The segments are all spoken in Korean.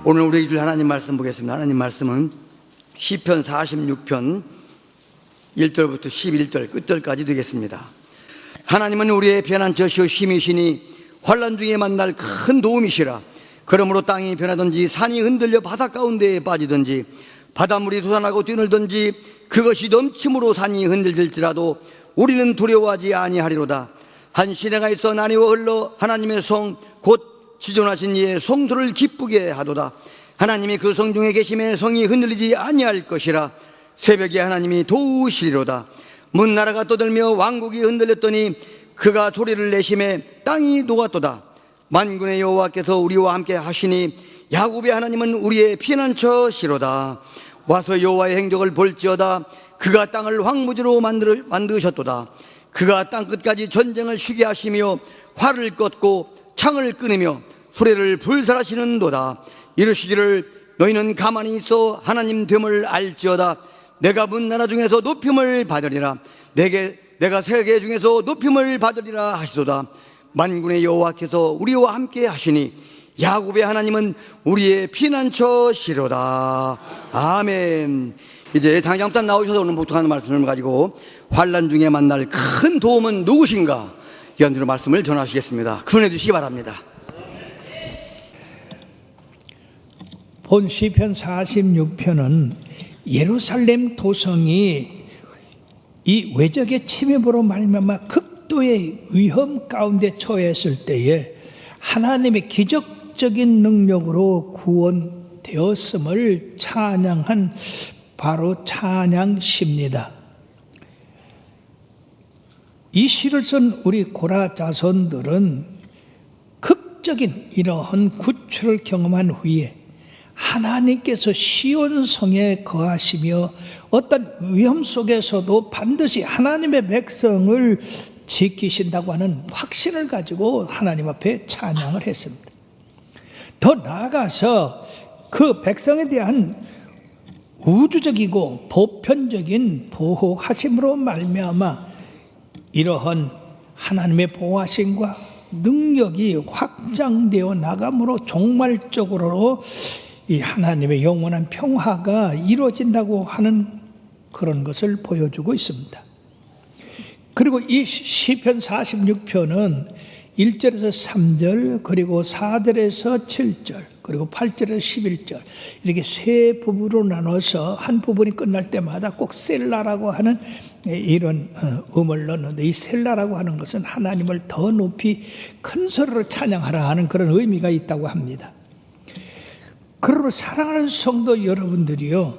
오늘 우리 줄 하나님 말씀 보겠습니다. 하나님 말씀은 시편 46편 1절부터 11절 끝절까지 되겠습니다. 하나님은 우리의 편한 젖이요 힘이시니 환난 중에 만날 큰 도움이시라. 그러므로 땅이 변하든지 산이 흔들려 바다 가운데에 빠지든지 바닷물이 솟아나고 뛰놀든지 그것이 넘침으로 산이 흔들릴지라도 우리는 두려워하지 아니하리로다. 한 시내가 있어 나뉘어 흘러 하나님의 성 곧 지존하신 이의 성도를 기쁘게 하도다. 하나님이 그 성 중에 계심에 성이 흔들리지 아니할 것이라. 새벽에 하나님이 도우시리로다. 문 나라가 떠들며 왕국이 흔들렸더니 그가 소리를 내심에 땅이 녹았도다. 만군의 여호와께서 우리와 함께 하시니 야곱의 하나님은 우리의 피난처시로다. 와서 여호와의 행적을 볼지어다. 그가 땅을 황무지로 만드셨도다. 그가 땅끝까지 전쟁을 쉬게 하시며 활을 껐고 창을 끊으며 수레를 불살하시는도다. 이르시기를 너희는 가만히 있어 하나님 됨을 알지어다. 내가 문 나라 중에서 높임을 받으리라. 내가 세계 중에서 높임을 받으리라 하시도다. 만군의 여호와께서 우리와 함께 하시니 야곱의 하나님은 우리의 피난처시로다. 아멘. 이제 당장부터 나오셔서 오늘 복독하는 말씀을 가지고 환난 중에 만날 큰 도움은 누구신가 연주로 말씀을 전하시겠습니다. 큰언해 주시기 바랍니다. 본 시편 46편은 예루살렘 도성이 이 외적의 침입으로 말미암아 극도의 위험 가운데 처했을 때에 하나님의 기적적인 능력으로 구원되었음을 찬양한 바로 찬양시입니다. 이 시를 쓴 우리 고라 자손들은 극적인 이러한 구출을 경험한 후에 하나님께서 시온성에 거하시며 어떤 위험 속에서도 반드시 하나님의 백성을 지키신다고 하는 확신을 가지고 하나님 앞에 찬양을 했습니다. 더 나아가서 그 백성에 대한 우주적이고 보편적인 보호하심으로 말미암아 이러한 하나님의 보호하심과 능력이 확장되어 나감으로 종말적으로 이 하나님의 영원한 평화가 이루어진다고 하는 그런 것을 보여주고 있습니다. 그리고 이 시편 46편은 1절에서 3절 그리고 4절에서 7절 그리고 8절에서 11절 이렇게 세 부분으로 나눠서 한 부분이 끝날 때마다 꼭 셀라라고 하는 이런 음을 넣는데 이 셀라라고 하는 것은 하나님을 더 높이 큰 소리로 찬양하라 하는 그런 의미가 있다고 합니다. 그러므로 사랑하는 성도 여러분들이요,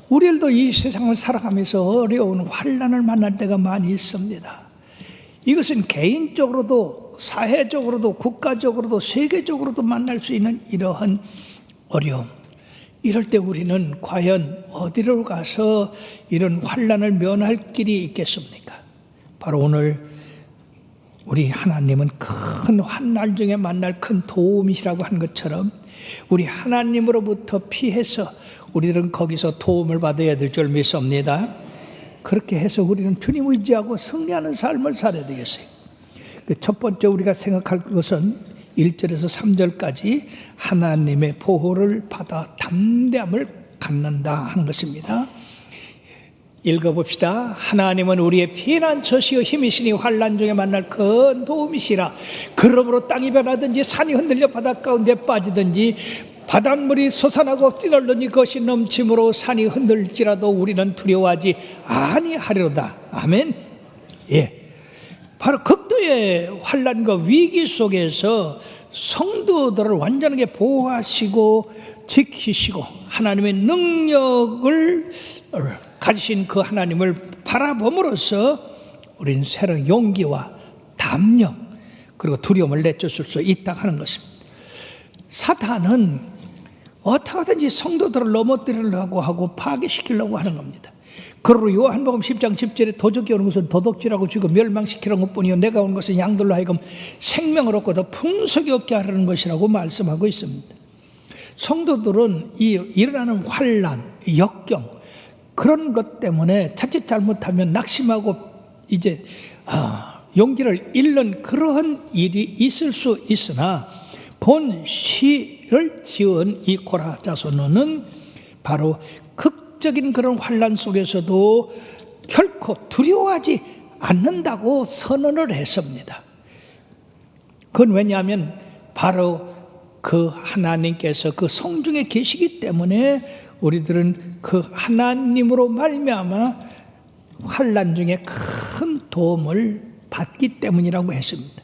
우리들도 이 세상을 살아가면서 어려운 환난을 만날 때가 많이 있습니다. 이것은 개인적으로도 사회적으로도 국가적으로도 세계적으로도 만날 수 있는 이러한 어려움, 이럴 때 우리는 과연 어디로 가서 이런 환난을 면할 길이 있겠습니까? 바로 오늘 우리 하나님은 큰 환난 중에 만날 큰 도움이시라고 한 것처럼 우리 하나님으로부터 피해서 우리들은 거기서 도움을 받아야 될 줄 믿습니다. 그렇게 해서 우리는 주님을 의지하고 승리하는 삶을 살아야 되겠어요. 첫 번째 우리가 생각할 것은 1절에서 3절까지 하나님의 보호를 받아 담대함을 갖는다 하는 것입니다. 읽어봅시다. 하나님은 우리의 피난처시요 힘이시니 환난 중에 만날 큰 도움이시라. 그러므로 땅이 변하든지 산이 흔들려 바다 가운데 빠지든지 바닷물이 솟아나고 뛰놀더니 그것이 넘침으로 산이 흔들지라도 우리는 두려워하지 아니하리로다. 아멘. 예. 바로 극도의 환난과 위기 속에서 성도들을 완전하게 보호하시고 지키시고 하나님의 능력을 가지신 그 하나님을 바라봄으로써 우리는 새로운 용기와 담력 그리고 두려움을 내쫓을 수 있다 하는 것입니다. 사탄은 어떻게든지 성도들을 넘어뜨리려고 하고 파괴시키려고 하는 겁니다. 그러므로 요한복음 10장 10절에 도적이 오는 것은 도둑질하고 죽이고 멸망시키는 것뿐이요 내가 온 것은 양들로 하여금 생명을 얻고 더 풍성히 얻게 하려는 것이라고 말씀하고 있습니다. 성도들은 이 일어나는 환난, 역경 그런 것 때문에 자칫 잘못하면 낙심하고 이제 용기를 잃는 그러한 일이 있을 수 있으나 본 시를 지은 이 고라 자손은 바로 극적인 그런 환난 속에서도 결코 두려워하지 않는다고 선언을 했습니다. 그건 왜냐하면 바로 그 하나님께서 그 성중에 계시기 때문에 우리들은 그 하나님으로 말미암아 환난 중에 큰 도움을 받기 때문이라고 했습니다.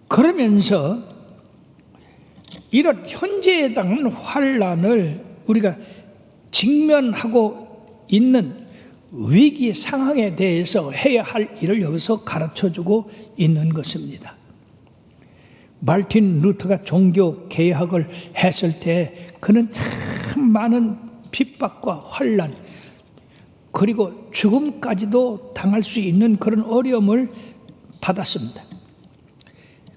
그러면서 이런 현재에 해당하는 환난을 우리가 직면하고 있는 위기 상황에 대해서 해야 할 일을 여기서 가르쳐주고 있는 것입니다. 마르틴 루터가 종교 개혁을 했을 때 그는 참 많은 핍박과 환난 그리고 죽음까지도 당할 수 있는 그런 어려움을 받았습니다.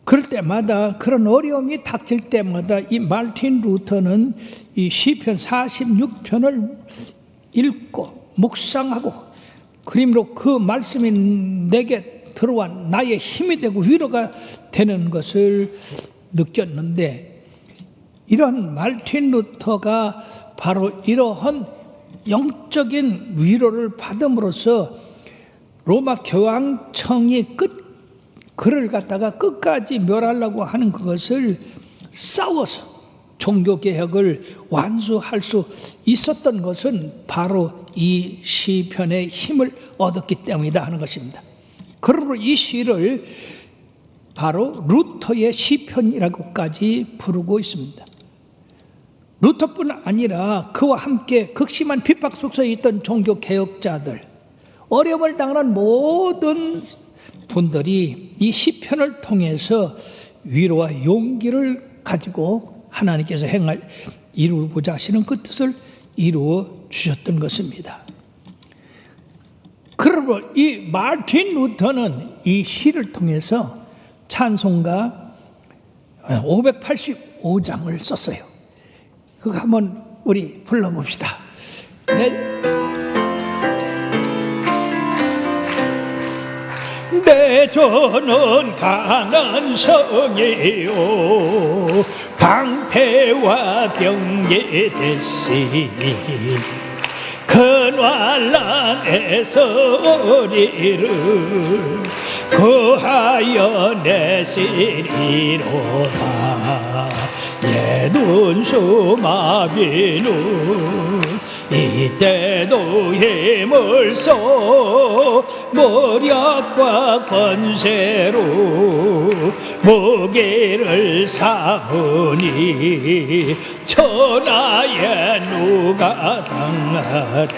그럴 때마다 그런 어려움이 닥칠 때마다 이 마르틴 루터는 이 시편 46편을 읽고 묵상하고 그림으로 그 말씀이 내게 들어와 나의 힘이 되고 위로가 되는 것을 느꼈는데 이런 마르틴 루터가 바로 이러한 영적인 위로를 받음으로써 로마 교황청이 그를 갖다가 끝까지 멸하려고 하는 그것을 싸워서 종교개혁을 완수할 수 있었던 것은 바로 이 시편의 힘을 얻었기 때문이다 하는 것입니다. 그러므로 이 시를 바로 루터의 시편이라고까지 부르고 있습니다. 루터뿐 아니라 그와 함께 극심한 핍박 속에 있던 종교개혁자들, 어려움을 당하는 모든 분들이 이 시편을 통해서 위로와 용기를 가지고 하나님께서 이루고자 하시는 그 뜻을 이루어 주셨던 것입니다. 그러므로 이 마르틴 루터는 이 시를 통해서 찬송가 585장을 썼어요. 그거 한번 우리 불러봅시다. 내 조는 강한 성이요 방패와 병게 됐으니 큰 환난에서 우리를 구하여 내시리로다. 예둔수 마귀는 이때도 힘을 써 모략과 권세로 무기를 삼으니 천하에 누가 당하다.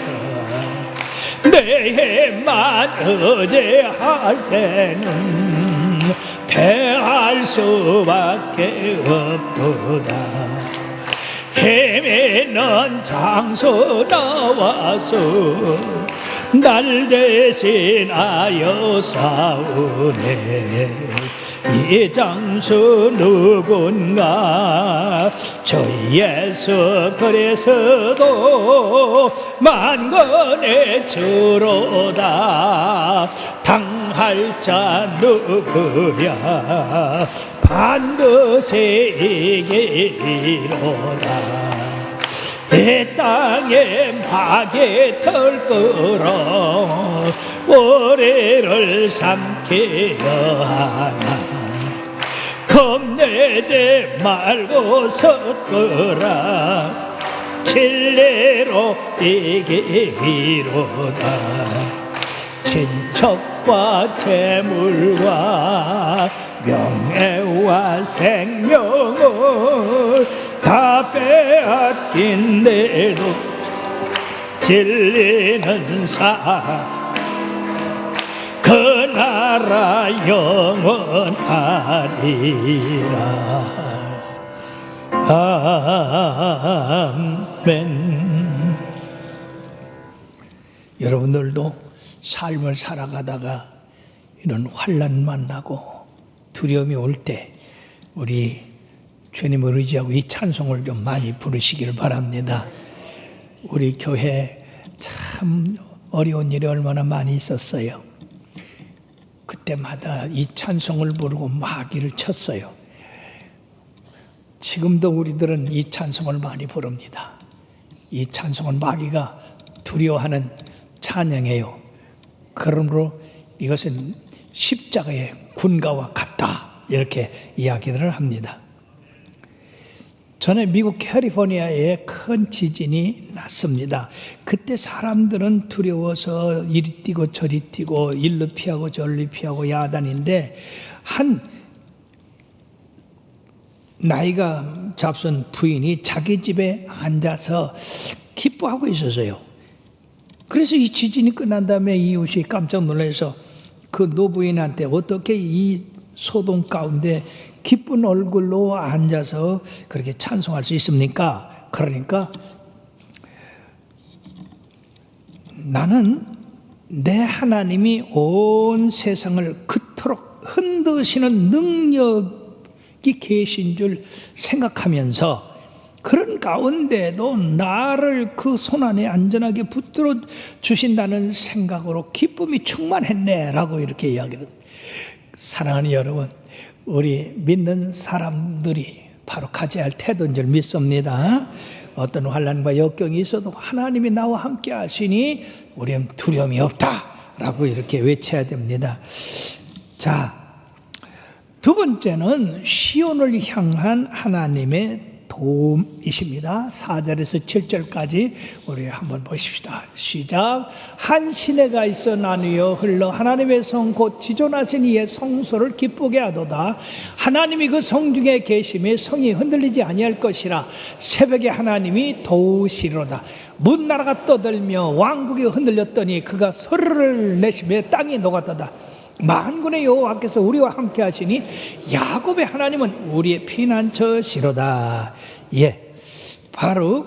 내 힘만 의지할 때는 패할 수밖에 없도다. 힘 있는 장수 나와서 날 대신하여 싸우네. 이 장수 누군가 저 예수 그리스도 만군의 주로다. 당할 자 누구랴 반드시 이기리로다. 이 땅에 마귀 털끌어 우리를 삼키려 하나. 겁내지 말고 섰거라. 진리로 이기리로다. 친척과 재물과 명예와 생명을 다 빼앗긴데도 진리는 그 나라 영원하리라. 아멘. 여러분들도 삶을 살아가다가 이런 환난 만나고 두려움이 올 때 우리 주님을 의지하고 이 찬송을 좀 많이 부르시기를 바랍니다. 우리 교회 참 어려운 일이 얼마나 많이 있었어요. 그때마다 이 찬송을 부르고 마귀를 쳤어요. 지금도 우리들은 이 찬송을 많이 부릅니다. 이 찬송은 마귀가 두려워하는 찬양이에요. 그러므로 이것은 십자가의 군가와 같다, 이렇게 이야기를 합니다. 전에 미국 캘리포니아에 큰 지진이 났습니다. 그때 사람들은 두려워서 이리 뛰고 저리 뛰고 일로 피하고 저리 피하고 야단인데, 한 나이가 잡순 부인이 자기 집에 앉아서 기뻐하고 있었어요. 그래서 이 지진이 끝난 다음에 이웃이 깜짝 놀라서 그 노부인한테 어떻게 이 소동 가운데 기쁜 얼굴로 앉아서 그렇게 찬송할 수 있습니까? 그러니까 나는 내 하나님이 온 세상을 그토록 흔드시는 능력이 계신 줄 생각하면서, 그런 가운데도 나를 그 손안에 안전하게 붙들어 주신다는 생각으로 기쁨이 충만했네 라고 이렇게 이야기를. 사랑하는 여러분, 우리 믿는 사람들이 바로 가져야 할 태도인 줄 믿습니다. 어떤 환난과 역경이 있어도 하나님이 나와 함께 하시니 우리는 두려움이 없다 라고 이렇게 외쳐야 됩니다. 자, 두 번째는 시온을 향한 하나님의 도움이십니다. 4절에서 7절까지 우리 한번 보십시다. 시작. 한 시내가 있어 나누어 흘러 하나님의 성 곧 지존하신 이의 성소를 기쁘게 하도다. 하나님이 그 성 중에 계심에 성이 흔들리지 아니할 것이라. 새벽에 하나님이 도우시리로다. 문나라가 떠들며 왕국이 흔들렸더니 그가 소리를 내시며 땅이 녹았도다. 만군의 여호와께서 우리와 함께 하시니 야곱의 하나님은 우리의 피난처시로다. 예, 바로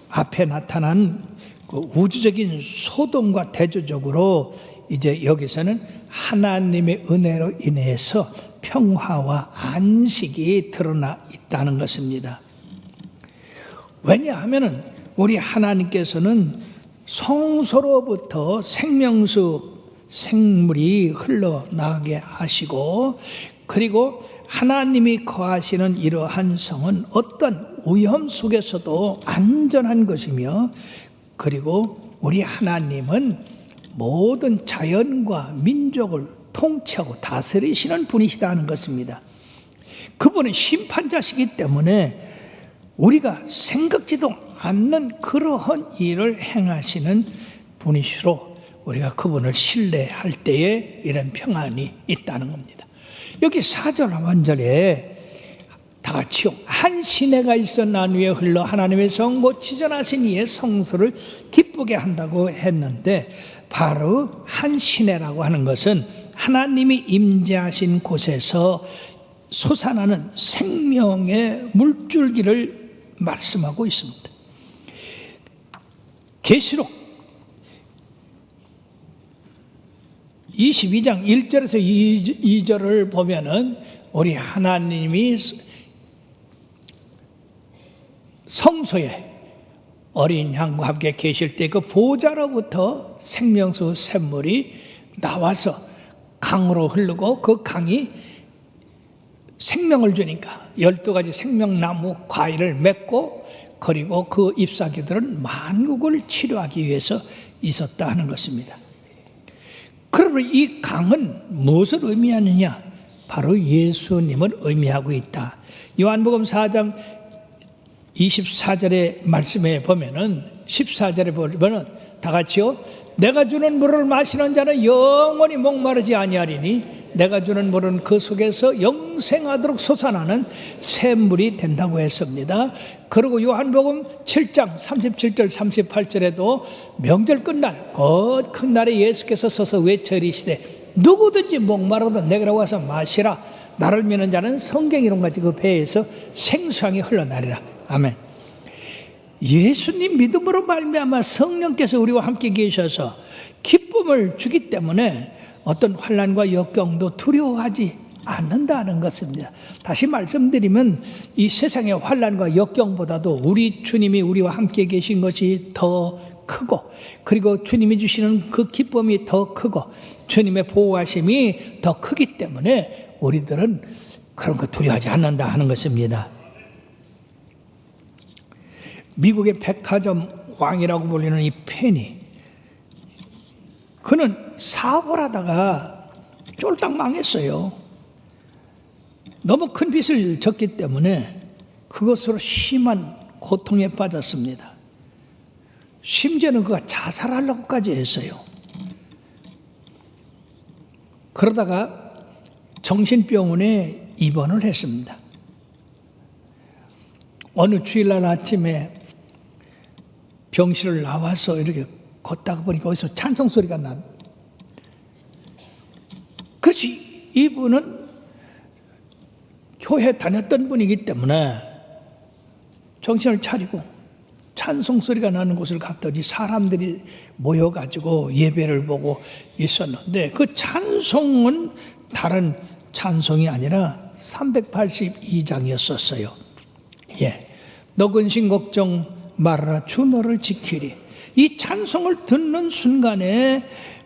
앞에 나타난 그 우주적인 소동과 대조적으로 이제 여기서는 하나님의 은혜로 인해서 평화와 안식이 드러나 있다는 것입니다. 왜냐하면 우리 하나님께서는 성소로부터 생물이 흘러나가게 하시고, 그리고 하나님이 거하시는 이러한 성은 어떤 위험 속에서도 안전한 것이며, 그리고 우리 하나님은 모든 자연과 민족을 통치하고 다스리시는 분이시다는 것입니다. 그분은 심판자시기 때문에 우리가 생각지도 않는 그러한 일을 행하시는 분이시로 우리가 그분을 신뢰할 때에 이런 평안이 있다는 겁니다. 여기 4절 하반절에 다 같이요. 한 시내가 있어 나누에 흘러 하나님의 성 곧 지존하신 이의 성소를 기쁘게 한다고 했는데, 바로 한 시내라고 하는 것은 하나님이 임재하신 곳에서 솟아나는 생명의 물줄기를 말씀하고 있습니다. 계시록 22장 1절에서 2절을 보면은 우리 하나님이 성소에 어린 양과 함께 계실 때 그 보좌로부터 생명수 샘물이 나와서 강으로 흐르고, 그 강이 생명을 주니까 12가지 생명나무 과일을 맺고, 그리고 그 잎사귀들은 만국을 치료하기 위해서 있었다 하는 것입니다. 그러면 이 강은 무엇을 의미하느냐? 바로 예수님을 의미하고 있다. 요한복음 4장 24절의 말씀에 보면은, 14절에 보면은 다 같이요. 내가 주는 물을 마시는 자는 영원히 목마르지 아니하리니 내가 주는 물은 그 속에서 영생하도록 솟아나는 샘물이 된다고 했습니다. 그리고 요한복음 7장 37절 38절에도 명절 끝날 곧 큰 날에 예수께서 서서 외쳐 이르시되 누구든지 목마르거든 내게로 와서 마시라. 나를 믿는 자는 성경 이름같이 그 배에서 생수강이 흘러나리라. 아멘. 예수님 믿음으로 말미암아 성령께서 우리와 함께 계셔서 기쁨을 주기 때문에 어떤 환난과 역경도 두려워하지 않는다는 것입니다. 다시 말씀드리면 이 세상의 환난과 역경보다도 우리 주님이 우리와 함께 계신 것이 더 크고, 그리고 주님이 주시는 그 기쁨이 더 크고, 주님의 보호하심이 더 크기 때문에 우리들은 그런 거 두려워하지 않는다 하는 것입니다. 미국의 백화점 왕이라고 불리는 이 페니, 그는 사업을 하다가 쫄딱 망했어요. 너무 큰 빚을 졌기 때문에 그것으로 심한 고통에 빠졌습니다. 심지어는 그가 자살하려고까지 했어요. 그러다가 정신병원에 입원을 했습니다. 어느 주일날 아침에 병실을 나와서 이렇게 걷다가 보니까 어디서 찬송 소리가 난. 그렇지, 이분은 교회 다녔던 분이기 때문에 정신을 차리고 찬송 소리가 나는 곳을 갔더니 사람들이 모여가지고 예배를 보고 있었는데, 그 찬송은 다른 찬송이 아니라 382장이었었어요. 예, 너 근심 걱정 말아라, 주 너를 지키리. 이 찬송을 듣는 순간에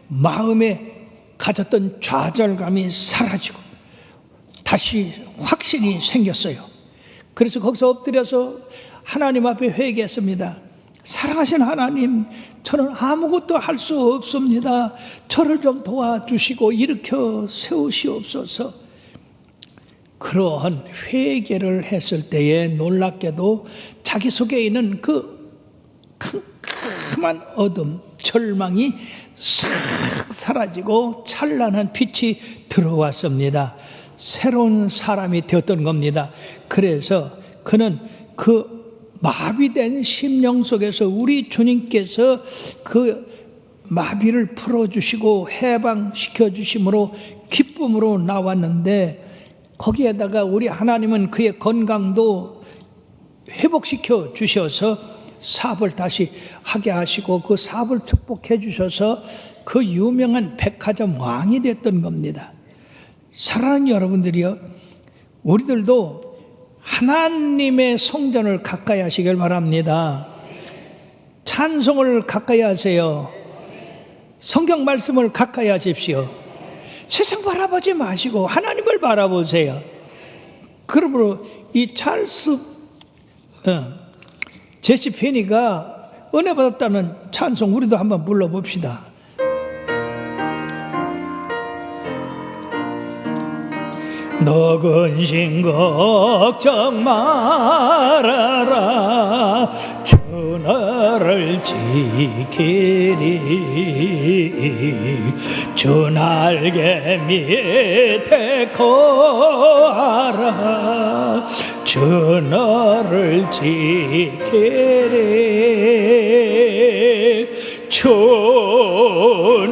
마음에 가졌던 좌절감이 사라지고 다시 확신이 생겼어요. 그래서 거기서 엎드려서 하나님 앞에 회개했습니다. 사랑하신 하나님, 저는 아무것도 할 수 없습니다. 저를 좀 도와주시고 일으켜 세우시옵소서. 그러한 회개를 했을 때에 놀랍게도 자기 속에 있는 그 캄캄한 어둠, 절망이 싹 사라지고 찬란한 빛이 들어왔습니다. 새로운 사람이 되었던 겁니다. 그래서 그는 그 마비된 심령 속에서 우리 주님께서 그 마비를 풀어주시고 해방시켜 주심으로 기쁨으로 나왔는데, 거기에다가 우리 하나님은 그의 건강도 회복시켜 주셔서 사업을 다시 하게 하시고 그 사업을 축복해 주셔서 그 유명한 백화점 왕이 됐던 겁니다. 사랑하는 여러분들이요, 우리들도 하나님의 성전을 가까이 하시길 바랍니다. 찬송을 가까이 하세요. 성경 말씀을 가까이 하십시오. 세상 바라보지 마시고 하나님을 바라보세요. 그러므로 이 찰스 제시 페니가 은혜 받았다는 찬송 우리도 한번 불러봅시다. 너 근심 걱정 말아라, 주 너를 지키리. 주 날개 밑에 거하라, 주 너를 지키리. 주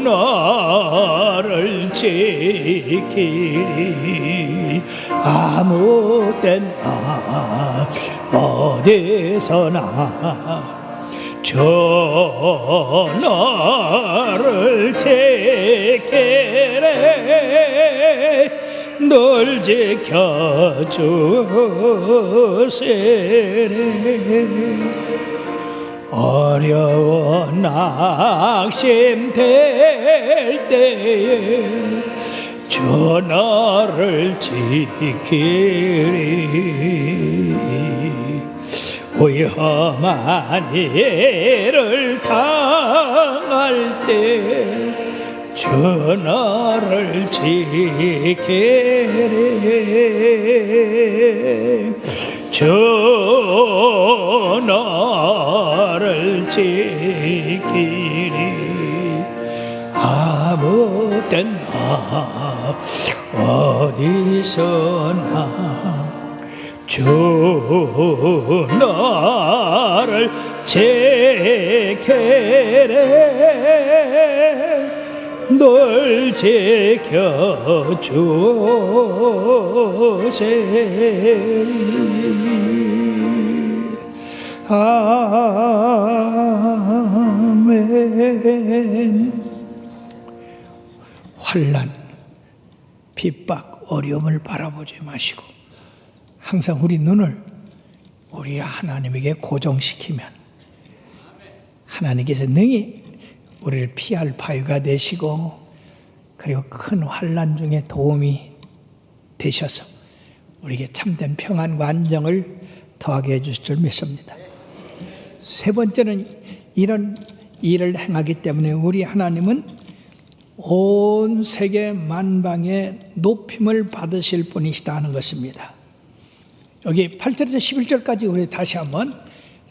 너를 지키리. 아무 때나 어디서나 주 너를 지키리. 널 지켜주시리. 어려운 낙심될 때에 주 너를 지키리. 위험한 일을 당할 때 주 너를 지키리. 주 너를 지키리. 아무 때나 어디서나 주 너를 지키리. 널 지켜주시리. 아멘. 환난, 핍박, 어려움을 바라보지 마시고 항상 우리 눈을 우리 하나님에게 고정시키면 하나님께서 능히 우리를 피할 바위가 되시고, 그리고 큰 환난 중에 도움이 되셔서 우리에게 참된 평안과 안정을 더하게 해주실 줄 믿습니다. 세 번째는 이런 일을 행하기 때문에 우리 하나님은 온 세계 만방의 높임을 받으실 분이시다 하는 것입니다. 여기 8절에서 11절까지 우리 다시 한번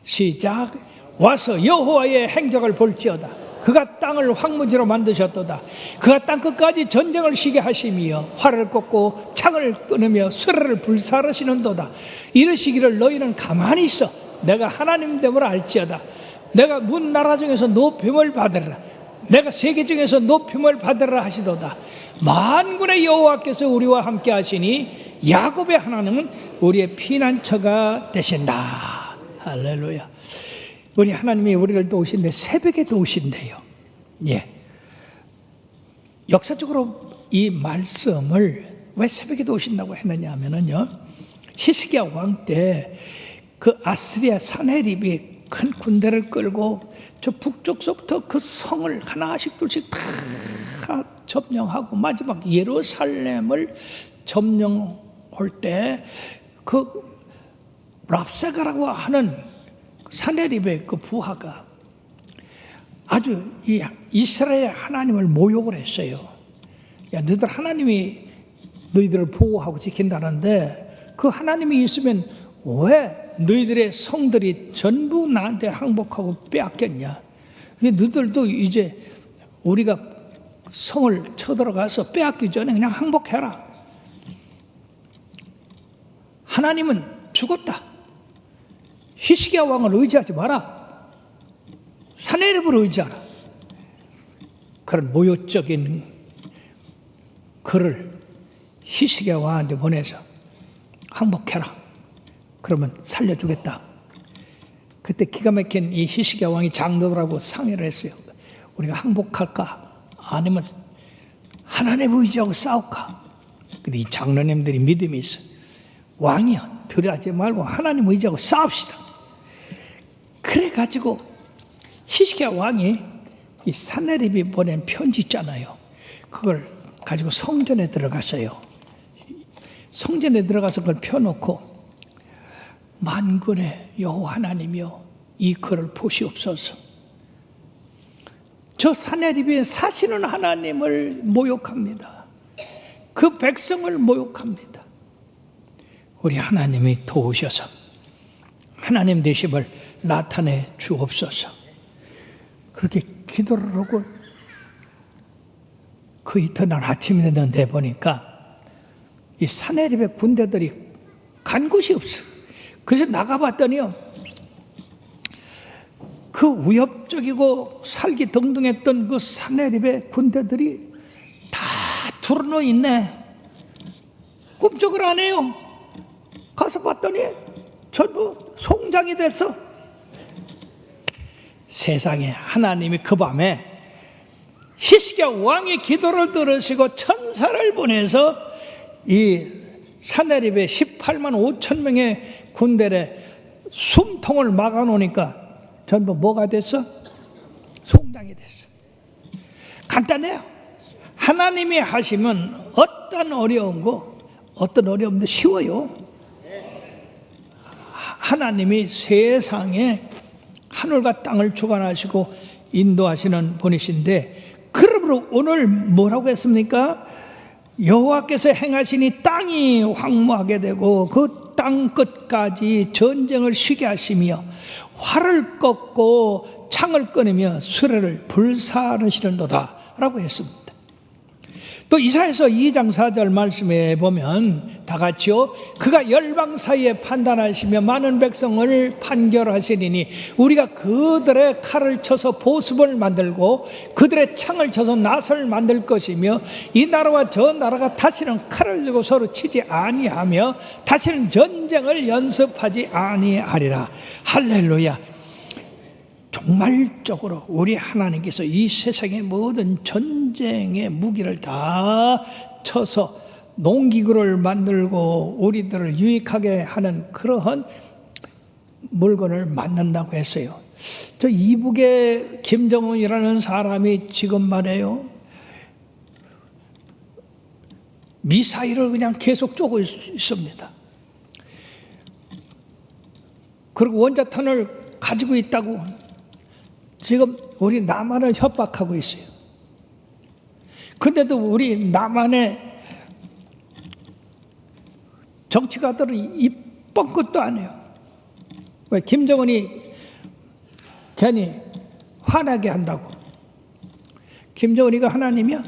시작. 와서 여호와의 행적을 볼지어다. 그가 땅을 황무지로 만드셨도다. 그가 땅 끝까지 전쟁을 쉬게 하시며 활을 꺾고 창을 끊으며 수레를 불사르시는도다. 이르시기를 너희는 가만히 있어 내가 하나님 됨을 알지어다. 내가 문 나라 중에서 높임을 받으리라. 내가 세계 중에서 높임을 받으리라 하시도다. 만군의 여호와께서 우리와 함께 하시니 야곱의 하나님은 우리의 피난처가 되신다. 할렐루야. 우리 하나님이 우리를 도우신데 새벽에 도우신대요. 예. 역사적으로 이 말씀을 왜 새벽에 도우신다고 했느냐 하면은요, 히스기야 왕 때 그 아스리아 사네립이 큰 군대를 끌고 저 북쪽서부터 그 성을 하나씩 둘씩 다 점령하고 마지막 예루살렘을 점령할 때 그 랍사가라고 하는 사네립의 그 부하가 아주 이 이스라엘 하나님을 모욕을 했어요. 야, 너희들 하나님이 너희들을 보호하고 지킨다는데 그 하나님이 있으면 왜 너희들의 성들이 전부 나한테 항복하고 빼앗겼냐? 너희들도 이제 우리가 성을 쳐들어가서 빼앗기 전에 그냥 항복해라. 하나님은 죽었다. 히스기야 왕을 의지하지 마라. 사네립을 의지하라. 그런 모욕적인 글을 히스기야 왕한테 보내서 항복해라. 그러면 살려주겠다. 그때 기가 막힌 이 히스기야 왕이 장로들하고 상의를 했어요. 우리가 항복할까? 아니면 하나님 의지하고 싸울까? 근데 이 장로님들이 믿음이 있어. 왕이요, 들어하지 말고 하나님 의지하고 싸웁시다. 그래가지고 히스기야 왕이 이 사네립이 보낸 편지 있잖아요. 그걸 가지고 성전에 들어갔어요. 성전에 들어가서 그걸 펴놓고 만군의 여호와 하나님이여 이 글을 보시옵소서. 저 사네립이 사시는 하나님을 모욕합니다. 그 백성을 모욕합니다. 우리 하나님이 도우셔서 하나님 되심을 나타내 주옵소서. 그렇게 기도를 하고 그 이튿날 아침이 됐는데 보니까 이 사네립의 군대들이 간 곳이 없어. 그래서 나가봤더니요, 그 위협적이고 살기 등등했던 그 사네립의 군대들이 다 둘러놓여 있네. 꿈쩍을 안 해요. 가서 봤더니 전부 송장이 됐어. 세상에 하나님이 그 밤에 히스기야 왕의 기도를 들으시고 천사를 보내서 이 사네립의 18만 5천 명의 군대를 숨통을 막아놓으니까 전부 뭐가 됐어? 송장이 됐어. 간단해요. 하나님이 하시면 어떤 어려운 거, 어떤 어려움도 쉬워요. 하나님이 세상에 하늘과 땅을 주관하시고 인도하시는 분이신데, 그러므로 오늘 뭐라고 했습니까? 여호와께서 행하시니 땅이 황무하게 되고 그 땅 끝까지 전쟁을 쉬게 하시며 활을 꺾고 창을 끊으며 수레를 불사르시는도다 라고 했습니다. 또 이사야서 2장 4절 말씀에 보면 다 같이요, 그가 열방 사이에 판단하시며 많은 백성을 판결하시리니 우리가 그들의 칼을 쳐서 보습을 만들고 그들의 창을 쳐서 낫을 만들 것이며 이 나라와 저 나라가 다시는 칼을 들고 서로 치지 아니하며 다시는 전쟁을 연습하지 아니하리라. 할렐루야. 정말적으로 우리 하나님께서 이 세상의 모든 전쟁의 무기를 다 쳐서 농기구를 만들고 우리들을 유익하게 하는 그러한 물건을 만든다고 했어요. 저 이북의 김정은이라는 사람이 지금 말해요, 미사일을 그냥 계속 쏘고 있습니다. 그리고 원자탄을 가지고 있다고 지금 우리 남한을 협박하고 있어요. 근데도 우리 남한의 정치가들은 이 뻥끗도 안 해요. 왜? 김정은이 괜히 화나게 한다고. 김정은이가 하나님이야?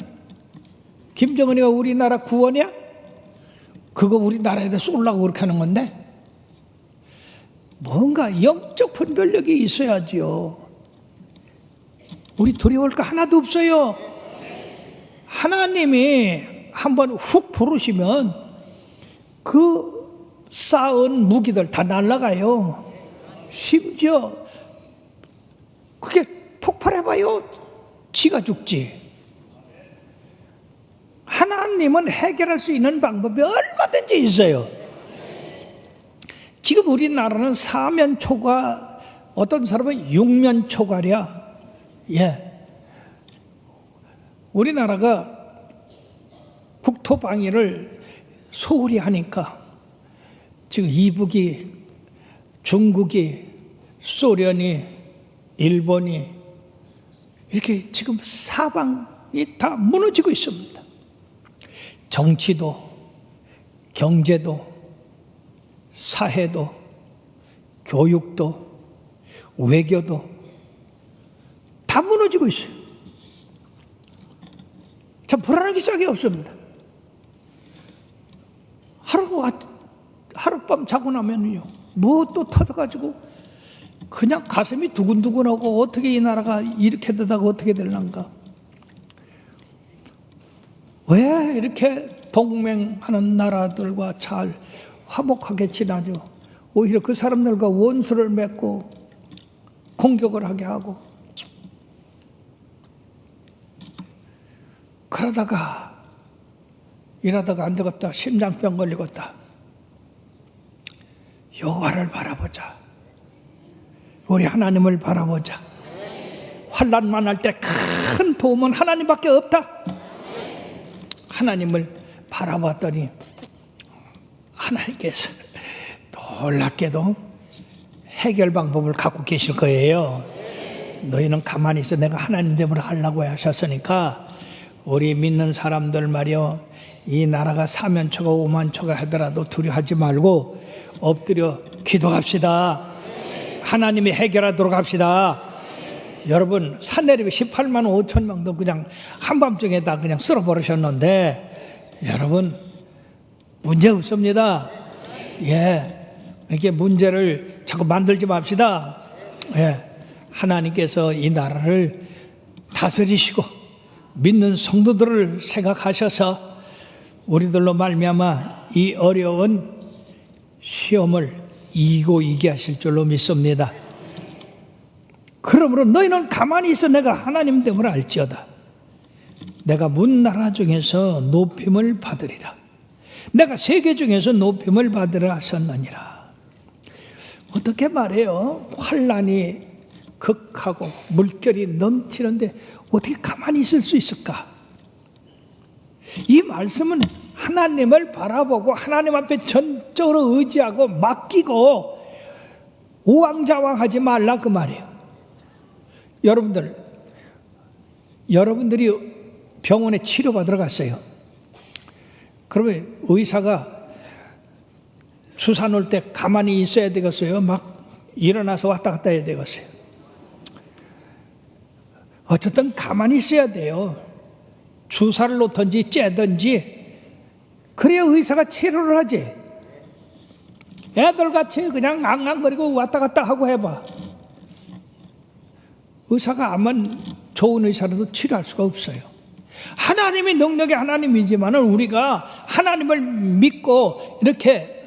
김정은이가 우리나라 구원이야? 그거 우리나라에다 쏠라고 그렇게 하는 건데, 뭔가 영적 분별력이 있어야지요. 우리 두려울 거 하나도 없어요. 하나님이 한번 훅 부르시면 그 쌓은 무기들 다 날아가요. 심지어 그게 폭발해봐요. 지가 죽지. 하나님은 해결할 수 있는 방법이 얼마든지 있어요. 지금 우리나라는 사면초가, 어떤 사람은 육면초가랴. 예. 우리나라가 국토방위를 소홀히 하니까 지금 이북이, 중국이, 소련이, 일본이 이렇게 지금 사방이 다 무너지고 있습니다. 정치도, 경제도, 사회도, 교육도, 외교도 다 무너지고 있어요. 참 불안하기 짝이 없습니다. 하룻밤 자고 나면요, 뭐 또 터져가지고 그냥 가슴이 두근두근하고, 어떻게 이 나라가 이렇게 되다가 어떻게 될란가. 왜 이렇게 동맹하는 나라들과 잘 화목하게 지나죠? 오히려 그 사람들과 원수를 맺고 공격을 하게 하고, 그러다가 일하다가 안 되겠다, 심장병 걸리겠다, 여호와를 바라보자. 우리 하나님을 바라보자. 환난 만날 때 큰 도움은 하나님밖에 없다. 하나님을 바라봤더니 하나님께서 놀랍게도 해결 방법을 갖고 계실 거예요. 너희는 가만히 있어, 내가 하나님 되므로 하려고 하셨으니까. 우리 믿는 사람들 말이요, 이 나라가 사면초가 오만초가 하더라도 두려워하지 말고 엎드려 기도합시다. 하나님이 해결하도록 합시다. 여러분, 산내립이 18만 5천 명도 그냥 한밤중에 다 그냥 쓸어버리셨는데, 여러분 문제 없습니다. 예, 이렇게 문제를 자꾸 만들지 맙시다. 예, 하나님께서 이 나라를 다스리시고 믿는 성도들을 생각하셔서 우리들로 말미암아 이 어려운 시험을 이기고 이게 하실 줄로 믿습니다. 그러므로 너희는 가만히 있어 내가 하나님 됨을 알지어다. 내가 문나라 중에서 높임을 받으리라. 내가 세계 중에서 높임을 받으라 하셨느니라. 어떻게 말해요? 환난이 극하고 물결이 넘치는데 어떻게 가만히 있을 수 있을까? 이 말씀은 하나님을 바라보고 하나님 앞에 전적으로 의지하고 맡기고 우왕좌왕하지 말라, 그 말이에요. 여러분들이 병원에 치료받으러 갔어요. 그러면 의사가 주사 놓을 때 가만히 있어야 되겠어요? 막 일어나서 왔다 갔다 해야 되겠어요? 어쨌든 가만히 있어야 돼요. 주사를 놓든지 째든지 그래야 의사가 치료를 하지. 애들같이 그냥 앙앙거리고 왔다 갔다 하고 해봐. 의사가 아만 좋은 의사라도 치료할 수가 없어요. 하나님이 능력의 하나님이지만 우리가 하나님을 믿고 이렇게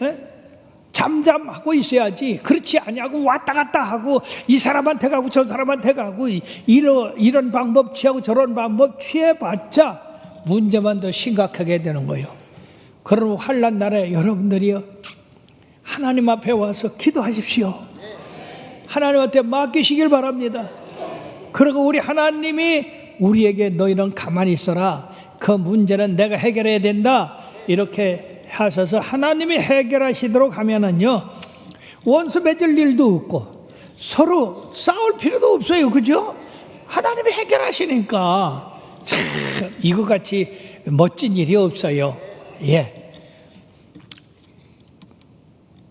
잠잠하고 있어야지. 그렇지 아니하고 왔다 갔다 하고 이 사람한테 가고 저 사람한테 가고 이런 방법 취하고 저런 방법 취해봤자 문제만 더 심각하게 되는 거예요. 그러면 환난 날에 여러분들이요, 하나님 앞에 와서 기도하십시오. 하나님한테 맡기시길 바랍니다. 그리고 우리 하나님이 우리에게 너희는 가만히 있어라, 그 문제는 내가 해결해야 된다, 이렇게 하셔서 하나님이 해결하시도록 하면은요, 원수 맺을 일도 없고 서로 싸울 필요도 없어요. 그죠? 하나님이 해결하시니까 참 이거 같이 멋진 일이 없어요. 예.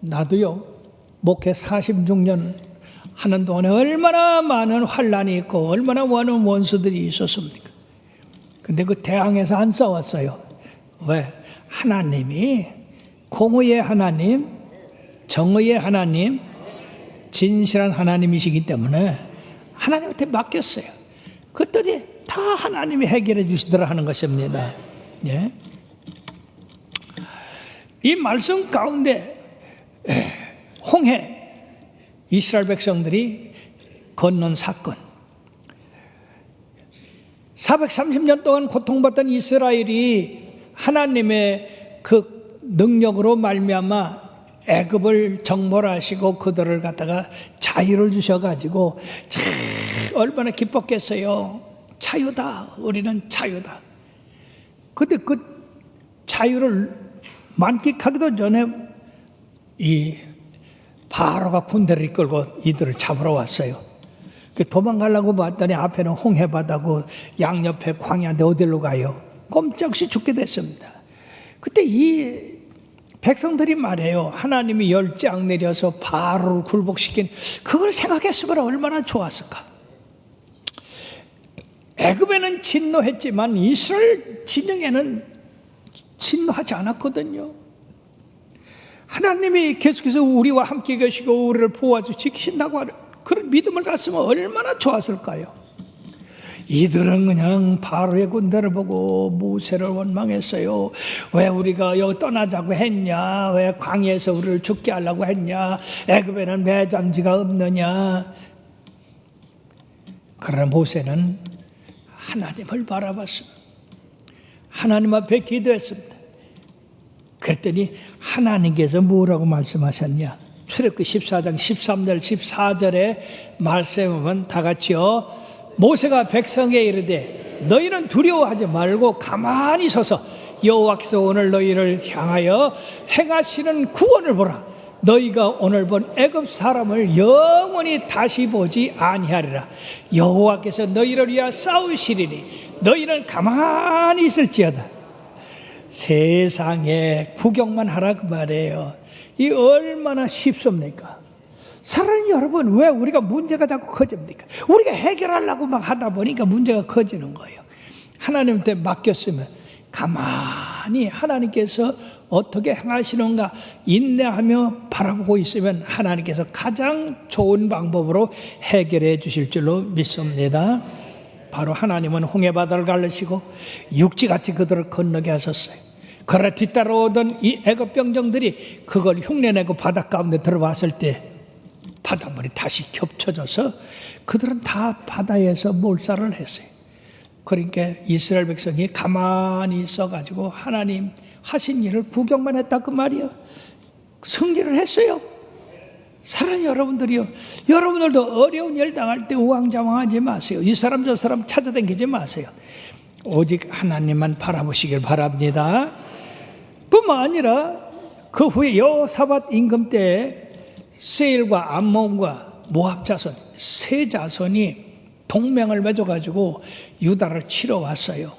나도요, 목회 46년 하는 동안에 얼마나 많은 환란이 있고 얼마나 많은 원수들이 있었습니까? 근데 그 대항에서 안 싸웠어요. 왜? 하나님이 공의의 하나님, 정의의 하나님, 진실한 하나님이시기 때문에 하나님한테 맡겼어요. 그랬더니 다 하나님이 해결해 주시더라 하는 것입니다. 예. 이 말씀 가운데 홍해, 이스라엘 백성들이 건넌 사건, 430년 동안 고통받던 이스라엘이 하나님의 그 능력으로 말미암아 애굽을 정벌하시고 그들을 갖다가 자유를 주셔가지고 참 얼마나 기뻤겠어요. 자유다, 우리는 자유다. 근데 그 자유를 만끽하기도 전에 이 바로가 군대를 이끌고 이들을 잡으러 왔어요. 도망가려고 봤더니 앞에는 홍해바다고 양옆에 광야인데 어디로 가요? 꼼짝없이 죽게 됐습니다. 그때 이 백성들이 말해요. 하나님이 열장 내려서 바로를 굴복시킨 그걸 생각했으면 얼마나 좋았을까. 애굽에는 진노했지만 이스라엘 진영에는 진노하지 않았거든요. 하나님이 계속해서 우리와 함께 계시고 우리를 보호하시고 지키신다고 하는 그런 믿음을 갖으면 얼마나 좋았을까요? 이들은 그냥 바로의 군대를 보고 모세를 원망했어요. 왜 우리가 여기 떠나자고 했냐? 왜 광야에서 우리를 죽게 하려고 했냐? 애굽에는 매장지가 없느냐? 그러나 모세는 하나님을 바라봤습니다. 하나님 앞에 기도했습니다. 그랬더니 하나님께서 뭐라고 말씀하셨냐? 출애굽기 14장 13절 14절에 말씀하면 다 같이요. 모세가 백성에 이르되 너희는 두려워하지 말고 가만히 서서 여호와께서 오늘 너희를 향하여 행하시는 구원을 보라. 너희가 오늘 본 애굽 사람을 영원히 다시 보지 아니하리라. 여호와께서 너희를 위하여 싸우시리니 너희는 가만히 있을지어다. 세상에 구경만 하라 그 말이에요. 이 얼마나 쉽습니까? 사랑하는 여러분, 왜 우리가 문제가 자꾸 커집니까? 우리가 해결하려고 막 하다 보니까 문제가 커지는 거예요. 하나님한테 맡겼으면 가만히 하나님께서 어떻게 행하시는가 인내하며 바라보고 있으면 하나님께서 가장 좋은 방법으로 해결해 주실 줄로 믿습니다. 바로 하나님은 홍해바다를 갈르시고 육지같이 그들을 건너게 하셨어요. 그러나 뒤따라오던 이 애굽 병정들이 그걸 흉내내고 바다 가운데 들어왔을 때 바닷물이 다시 겹쳐져서 그들은 다 바다에서 몰살을 했어요. 그러니까 이스라엘 백성이 가만히 있어가지고 하나님 하신 일을 구경만 했다 그 말이요. 승리를 했어요. 사랑하는 여러분들이요, 여러분들도 어려운 일 당할 때 우왕좌왕하지 마세요. 이 사람 저 사람 찾아다니지 마세요. 오직 하나님만 바라보시길 바랍니다. 뿐만 아니라 그 후에 여호사밧 임금 때에 세일과 암몬과 모압 자손 세 자손이 동맹을 맺어가지고 유다를 치러 왔어요.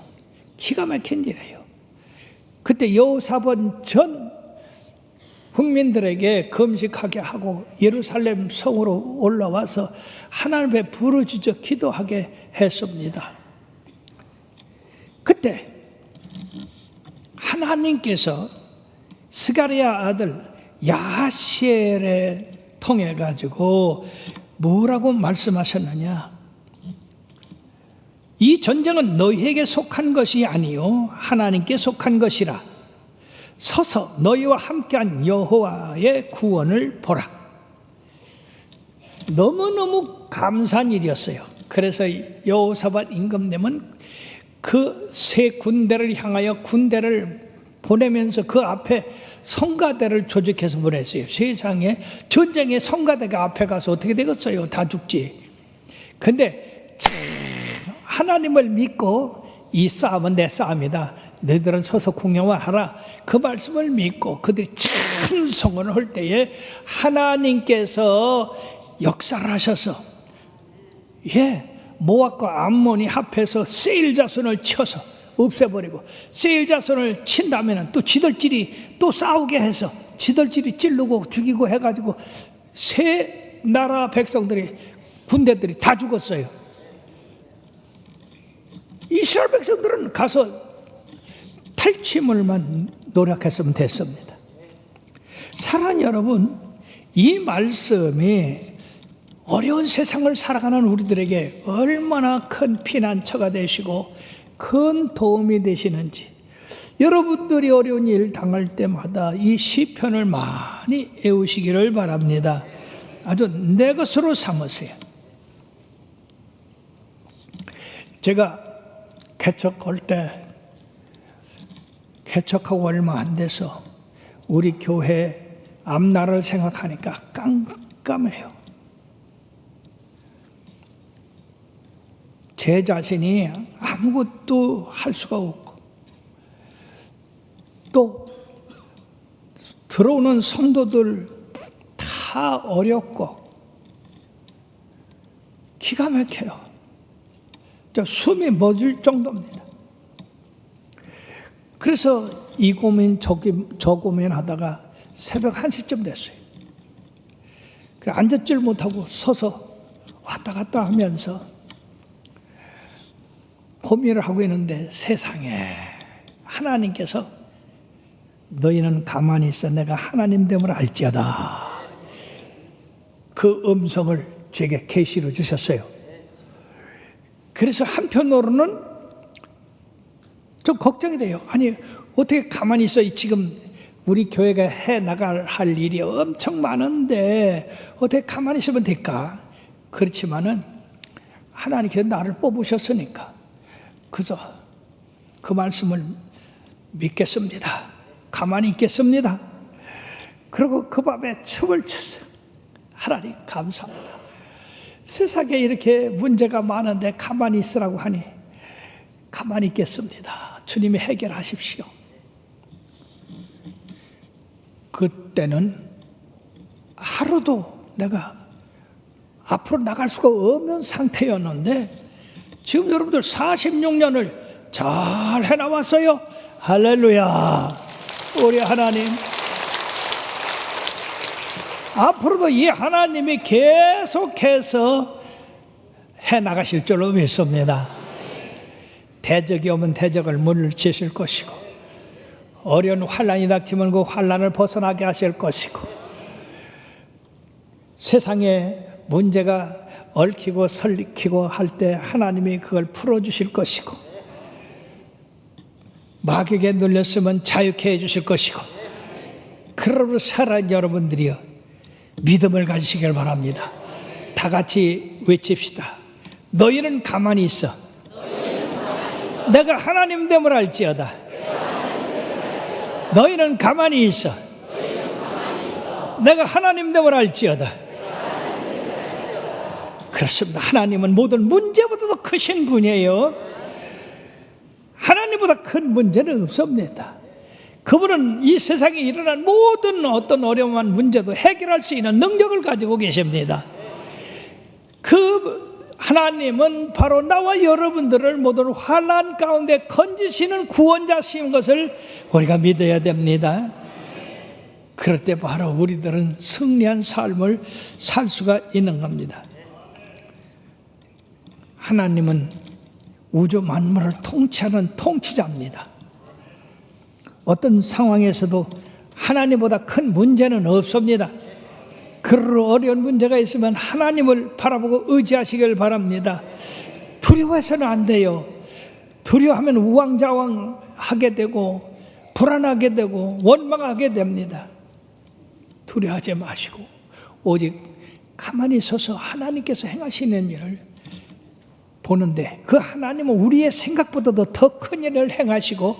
기가 막힌 일이에요. 그때 여호사밧 전 국민들에게 금식하게 하고 예루살렘 성으로 올라와서 하나님 앞에 부르짖어 기도하게 했습니다. 그때 하나님께서 스가랴 아들 야시엘에 통해 가지고 뭐라고 말씀하셨느냐? 이 전쟁은 너희에게 속한 것이 아니요 하나님께 속한 것이라. 서서 너희와 함께한 여호와의 구원을 보라. 너무너무 감사한 일이었어요. 그래서 여호사밧 임금님은 그 세 군대를 향하여 군대를 보내면서 그 앞에 성가대를 조직해서 보냈어요. 세상에 전쟁에 성가대가 앞에 가서 어떻게 되겠어요? 다 죽지. 근데 하나님을 믿고 이 싸움은 내 싸움이다. 너희들은 서서 궁영화하라. 그 말씀을 믿고 그들이 찬송을 할 때에 하나님께서 역사를 하셔서 모압과 암몬이 합해서 세일 자손을 쳐서 없애버리고, 세일 자손을 친다면 또 지들끼리 또 싸우게 해서 지들끼리 찌르고 죽이고 해가지고 세 나라 백성들이, 군대들이 다 죽었어요. 이스라엘 백성들은 가서 탈취물만 노력했으면 됐습니다. 사랑하는 여러분, 이 말씀이 어려운 세상을 살아가는 우리들에게 얼마나 큰 피난처가 되시고 큰 도움이 되시는지, 여러분들이 어려운 일 당할 때마다 이 시편을 많이 외우시기를 바랍니다. 아주 내 것으로 삼으세요. 제가 개척할 때, 개척하고 얼마 안 돼서 우리 교회 앞날을 생각하니까 깜깜해요. 제 자신이 아무것도 할 수가 없고, 또 들어오는 성도들 다 어렵고 기가 막혀요. 숨이 멎을 정도입니다. 그래서 이 고민 저 고민하다가 새벽 1시쯤 됐어요. 앉았질 못하고 서서 왔다 갔다 하면서 고민을 하고 있는데, 세상에 하나님께서 너희는 가만히 있어 내가 하나님 됨을 알지어다, 그 음성을 제게 계시로 주셨어요. 그래서 한편으로는 좀 걱정이 돼요. 아니, 어떻게 가만히 있어? 지금 우리 교회가 해나갈 할 일이 엄청 많은데 어떻게 가만히 있으면 될까? 그렇지만은 하나님께서 나를 뽑으셨으니까 그저 그 말씀을 믿겠습니다. 가만히 있겠습니다. 그리고 그 밤에 춤을 췄어요. 하나님 감사합니다. 세상에 이렇게 문제가 많은데 가만히 있으라고 하니 가만히 있겠습니다. 주님이 해결하십시오. 그때는 하루도 내가 앞으로 나갈 수가 없는 상태였는데, 지금 여러분들 46년을 잘 해나왔어요. 할렐루야. 우리 하나님, 앞으로도 이 하나님이 계속해서 해나가실 줄로 믿습니다. 대적이 오면 대적을 물리치실 것이고, 어려운 환난이 닥치면 그 환난을 벗어나게 하실 것이고, 세상에 문제가 얽히고 설키고 할 때 하나님이 그걸 풀어주실 것이고, 마귀에게 눌렸으면 자유케 해주실 것이고, 그러므로 살아있는 여러분들이여 믿음을 가지시길 바랍니다. 다 같이 외칩시다. 너희는 가만히 있어. 내가 하나님 됨을 알지어다. 너희는 가만히 있어. 내가 하나님 됨을 알지어다. 그렇습니다. 하나님은 모든 문제보다도 크신 분이에요. 하나님보다 큰 문제는 없습니다. 그분은 이 세상에 일어난 모든 어떤 어려운 문제도 해결할 수 있는 능력을 가지고 계십니다. 그 하나님은 바로 나와 여러분들을 모든 환난 가운데 건지시는 구원자신 것을 우리가 믿어야 됩니다. 그럴 때 바로 우리들은 승리한 삶을 살 수가 있는 겁니다. 하나님은 우주 만물을 통치하는 통치자입니다. 어떤 상황에서도 하나님보다 큰 문제는 없습니다. 그러므로 어려운 문제가 있으면 하나님을 바라보고 의지하시길 바랍니다. 두려워해서는 안 돼요. 두려워하면 우왕좌왕하게 되고 불안하게 되고 원망하게 됩니다. 두려워하지 마시고 오직 가만히 서서 하나님께서 행하시는 일을 보는데, 그 하나님은 우리의 생각보다도 더 큰 일을 행하시고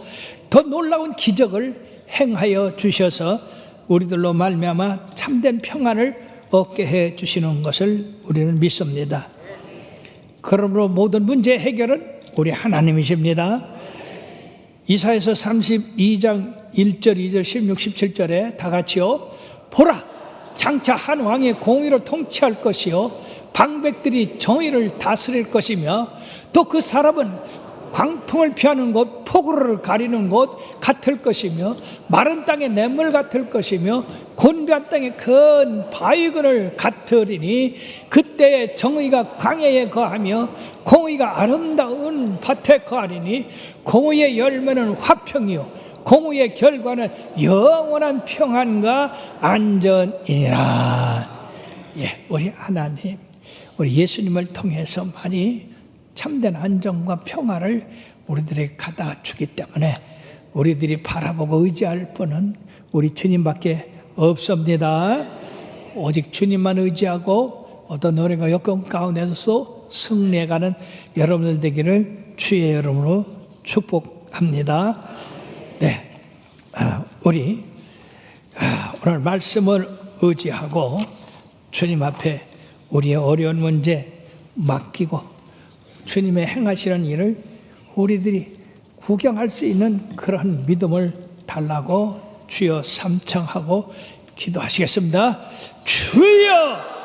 더 놀라운 기적을 행하여 주셔서 우리들로 말미암아 참된 평안을 얻게 해 주시는 것을 우리는 믿습니다. 그러므로 모든 문제 해결은 우리 하나님이십니다. 이사야서 32장 1절, 2절, 16, 17절에 다 같이요. 보라, 장차 한 왕이 공의로 통치할 것이요 방백들이 정의를 다스릴 것이며 또 그 사람은 광풍을 피하는 곳, 폭우를 가리는 곳 같을 것이며 마른 땅의 냇물 같을 것이며 곤비한 땅의 큰 바위근을 같으리니 그때에 정의가 광야에 거하며 공의가 아름다운 밭에 거하리니 공의의 열매는 화평이요 공의의 결과는 영원한 평안과 안전이라. 예, 우리 하나님, 우리 예수님을 통해서 많이 참된 안정과 평화를 우리들에게 갖다 주기 때문에 우리들이 바라보고 의지할 분은 우리 주님밖에 없습니다. 오직 주님만 의지하고 어떤 노래가 여건 가운데서 승리해가는 여러분들 되기를 주의 이름으로 축복합니다. 네, 우리 오늘 말씀을 의지하고 주님 앞에 우리의 어려운 문제 맡기고 주님의 행하시는 일을 우리들이 구경할 수 있는 그런 믿음을 달라고 주여 삼창하고 기도하시겠습니다. 주여!